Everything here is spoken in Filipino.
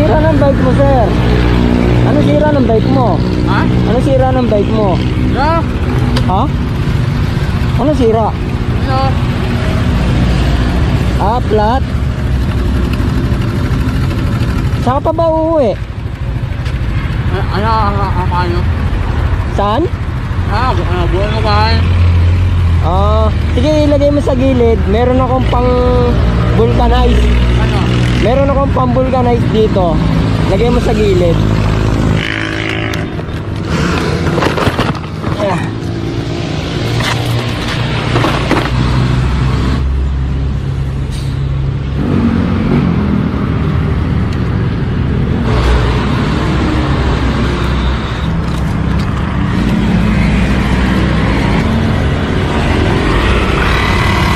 sira ng bike mo, sir? Ano sira ng bike mo? Ha? Ano sira ng bike mo? Ano? Ha? Ano sira? Ano? Ah, flat. Saan ka pa ba uuwi? Ano? Saan? Buwan mo ba? Ah, sige, ilagay mo sa gilid. Meron akong pang vulcanize. Ano? Meron akong pang vulcanize dito. Lagay mo sa gilid.